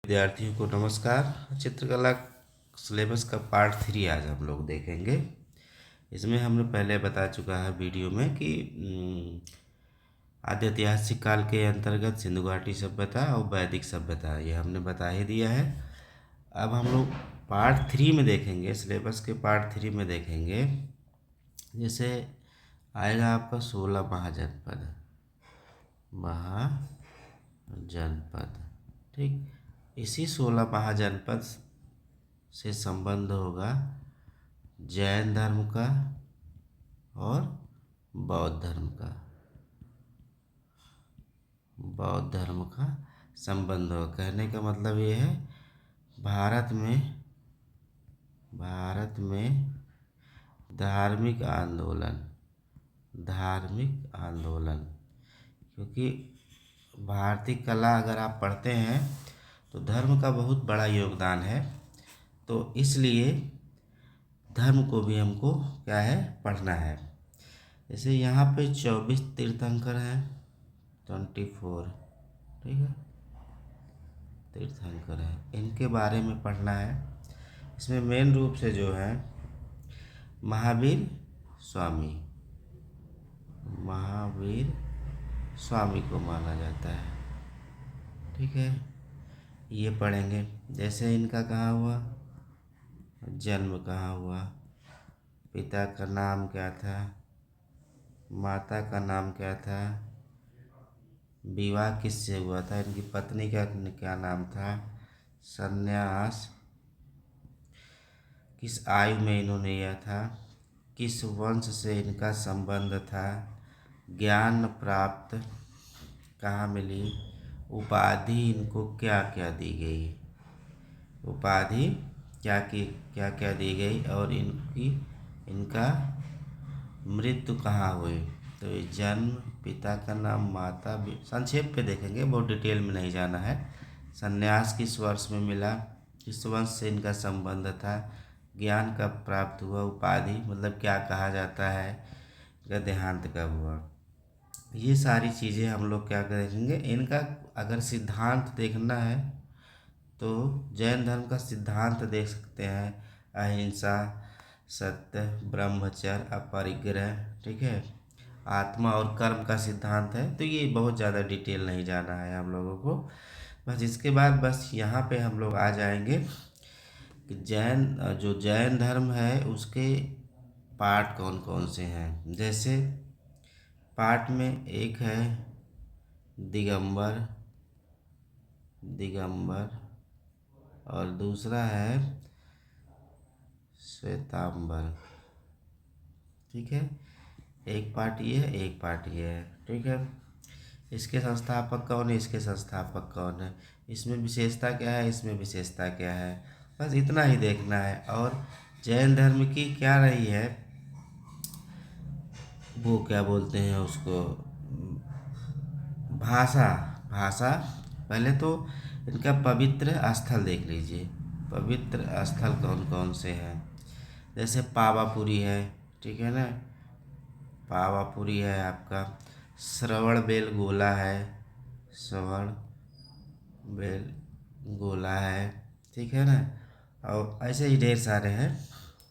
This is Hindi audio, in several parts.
विद्यार्थियों को नमस्कार। चित्रकला सिलेबस का पार्ट 3 आज हम लोग देखेंगे। इसमें हमने पहले बता चुका है वीडियो में कि आद्य ऐतिहासिक काल के अंतर्गत सिंधु घाटी सभ्यता और वैदिक सभ्यता ये हमने बता ही दिया है। अब हम लोग पार्ट 3 में देखेंगे, सिलेबस के पार्ट 3 में देखेंगे। जैसे आएगा आपका 16 महाजनपद, ठीक। इसी 16 महाजनपद से संबंध होगा जैन धर्म का और बौद्ध धर्म का संबंध होगा। कहने का मतलब ये है भारत में धार्मिक आंदोलन, क्योंकि भारतीय कला अगर आप पढ़ते हैं तो धर्म का बहुत बड़ा योगदान है। तो इसलिए धर्म को भी हमको क्या है पढ़ना है। जैसे यहाँ पे 24 तीर्थंकर हैं, 24, ठीक है, तीर्थंकर हैं, इनके बारे में पढ़ना है। इसमें मेन रूप से जो है महावीर स्वामी को माना जाता है, ठीक है, ये पढ़ेंगे। जैसे इनका कहाँ हुआ जन्म, कहाँ हुआ, पिता का नाम क्या था, माता का नाम क्या था, विवाह किससे हुआ था, इनकी पत्नी का क्या नाम था, संन्यास किस आयु में इन्होंने लिया था, किस वंश से इनका संबंध था, ज्ञान प्राप्त कहाँ मिली, उपाधि इनको क्या क्या दी गई, उपाधि क्या क्या दी गई, और इनका मृत्यु कहाँ हुई। तो ये जन्म, पिता का नाम, माता, संक्षेप पे देखेंगे, बहुत डिटेल में नहीं जाना है। संन्यास किस वर्ष में मिला, किस वंश से इनका संबंध था, ज्ञान कब प्राप्त हुआ, उपाधि मतलब क्या कहा जाता है, इनका देहांत कब हुआ। ये सारी चीज़ें हम लोग क्या देखेंगे। इनका अगर सिद्धांत देखना है तो जैन धर्म का सिद्धांत देख सकते हैं, अहिंसा, सत्य, ब्रह्मचर्य, अपरिग्रह, ठीक है, आत्मा और कर्म का सिद्धांत है। तो ये बहुत ज़्यादा डिटेल नहीं जाना है हम लोगों को। बस इसके बाद बस यहाँ पे हम लोग आ जाएंगे कि जैन धर्म है उसके पार्ट कौन कौन से हैं। जैसे पार्ट में एक है दिगंबर और दूसरा है श्वेतांबर, ठीक है। एक पार्ट ये है, एक पार्ट ये है, ठीक है। इसके संस्थापक कौन है, इसके संस्थापक कौन है, इसमें विशेषता क्या है, इसमें विशेषता क्या है, बस इतना ही देखना है। और जैन धर्म की क्या रही है, वो क्या बोलते हैं उसको, भाषा। पहले तो इनका पवित्र स्थल देख लीजिए, पवित्र स्थल कौन कौन से हैं। जैसे पावापुरी है, ठीक है ना, पावापुरी है आपका, श्रवणबेल गोला है, ठीक है ना, और ऐसे ही ढेर सारे हैं।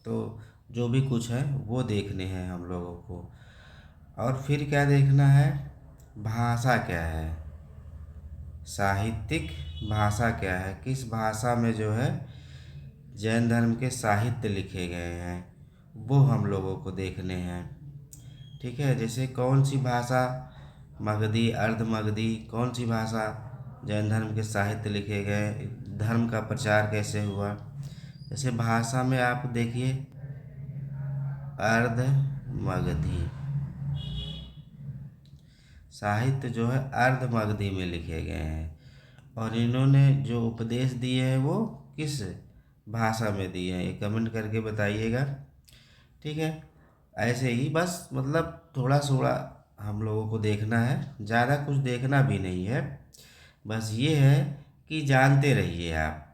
तो जो भी कुछ है वो देखने हैं हम लोगों को। और फिर क्या देखना है, भाषा क्या है, साहित्यिक भाषा क्या है, किस भाषा में जो है जैन धर्म के साहित्य लिखे गए हैं वो हम लोगों को देखने हैं, ठीक है। जैसे कौन सी भाषा, मगधी, अर्ध मगधी, कौन सी भाषा जैन धर्म के साहित्य लिखे गए, धर्म का प्रचार कैसे हुआ। जैसे भाषा में आप देखिए अर्ध मगधी, साहित्य जो है अर्ध मगधी में लिखे गए हैं। और इन्होंने जो उपदेश दिए हैं वो किस भाषा में दिए हैं, ये कमेंट करके बताइएगा, ठीक है। ऐसे ही बस मतलब थोड़ा थोड़ा हम लोगों को देखना है, ज़्यादा कुछ देखना भी नहीं है। बस ये है कि जानते रहिए आप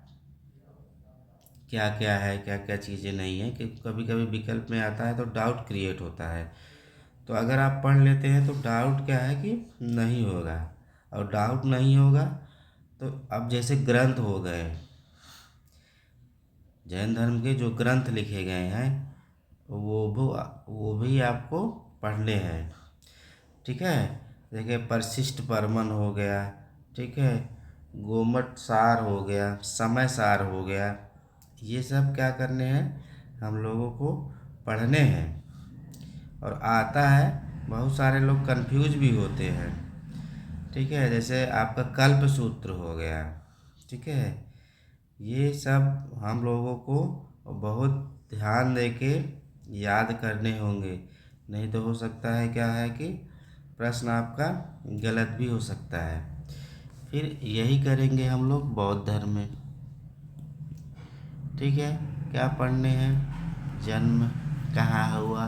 क्या क्या है, क्या क्या चीज़ें नहीं है, कि कभी कभी विकल्प में आता है तो डाउट क्रिएट होता है। तो अगर आप पढ़ लेते हैं तो डाउट क्या है कि नहीं होगा, और डाउट नहीं होगा तो अब जैसे ग्रंथ हो गए, जैन धर्म के जो ग्रंथ लिखे गए हैं वो भी आपको पढ़ने हैं। ठीक है, देखिए परिशिष्ट परमन हो गया, ठीक है, गोमट सार हो गया, समय सार हो गया, ये सब क्या करने हैं हम लोगों को पढ़ने हैं। और आता है, बहुत सारे लोग कंफ्यूज भी होते हैं। ठीक है, जैसे आपका कल्प सूत्र हो गया, ठीक है, ये सब हम लोगों को बहुत ध्यान दे के याद करने होंगे, नहीं तो हो सकता है क्या है कि प्रश्न आपका गलत भी हो सकता है। फिर यही करेंगे हम लोग बौद्ध धर्म में। ठीक है, क्या पढ़ने हैं, जन्म कहाँ हुआ,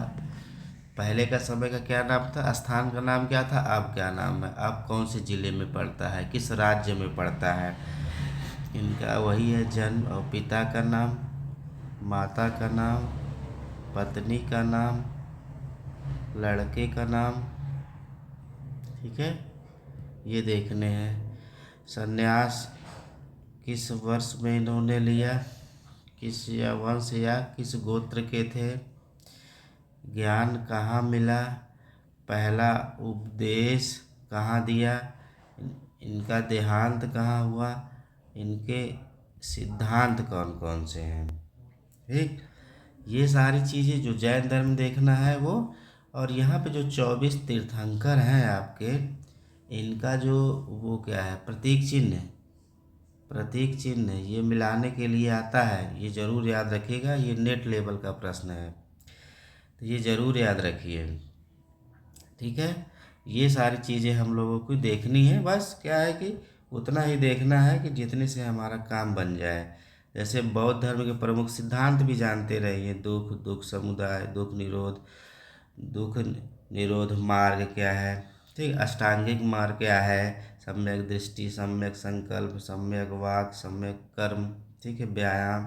पहले का समय का क्या नाम था, स्थान का नाम क्या था, अब क्या नाम है, अब कौन से ज़िले में पड़ता है, किस राज्य में पड़ता है, इनका वही है जन्म। और पिता का नाम, माता का नाम, पत्नी का नाम, लड़के का नाम, ठीक है, ये देखने हैं। संन्यास किस वर्ष में इन्होंने लिया, किस या वंश या किस गोत्र के थे, ज्ञान कहाँ मिला, पहला उपदेश कहाँ दिया, इनका देहांत कहाँ हुआ, इनके सिद्धांत कौन कौन से हैं। ठीक, ये सारी चीज़ें जो जैन धर्म देखना है वो। और यहाँ पे जो 24 तीर्थंकर हैं आपके, इनका जो वो क्या है, प्रतीक चिन्ह, प्रतीक चिन्ह ये मिलाने के लिए आता है, ये ज़रूर याद रखिएगा, ये नेट लेवल का प्रश्न है, तो ये ज़रूर याद रखिए। ठीक है, ये सारी चीज़ें हम लोगों को देखनी है, बस क्या है कि उतना ही देखना है कि जितने से हमारा काम बन जाए। जैसे बौद्ध धर्म के प्रमुख सिद्धांत भी जानते रहिए, दुख, दुख समुदाय, दुख निरोध, दुख निरोध मार्ग क्या है, ठीक, अष्टांगिक मार्ग क्या है, सम्यक दृष्टि, सम्यक संकल्प, सम्यक वाक, सम्यक कर्म, ठीक है, व्यायाम,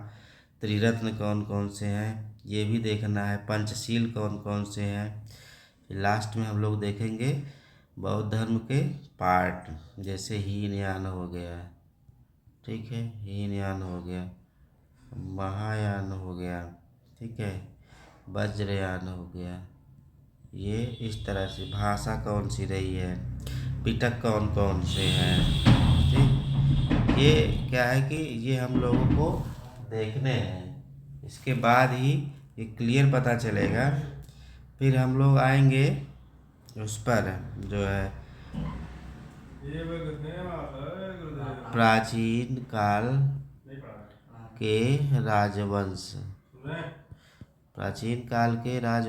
त्रिरत्न कौन कौन से हैं ये भी देखना है, पंचशील कौन कौन से हैं। लास्ट में हम लोग देखेंगे बौद्ध धर्म के पार्ट, जैसे हीनयान हो गया, ठीक है, हीनयान हो गया, महायान हो गया, ठीक है, वज्रयान हो गया, ये इस तरह से भाषा कौन सी रही है, पिटक कौन कौन से हैं। ठीक, ये क्या है कि ये हम लोगों को देखने हैं, इसके बाद ही ये क्लियर पता चलेगा। फिर हम लोग आएंगे उस पर जो है प्राचीन काल के राजवंश, प्राचीन काल के राज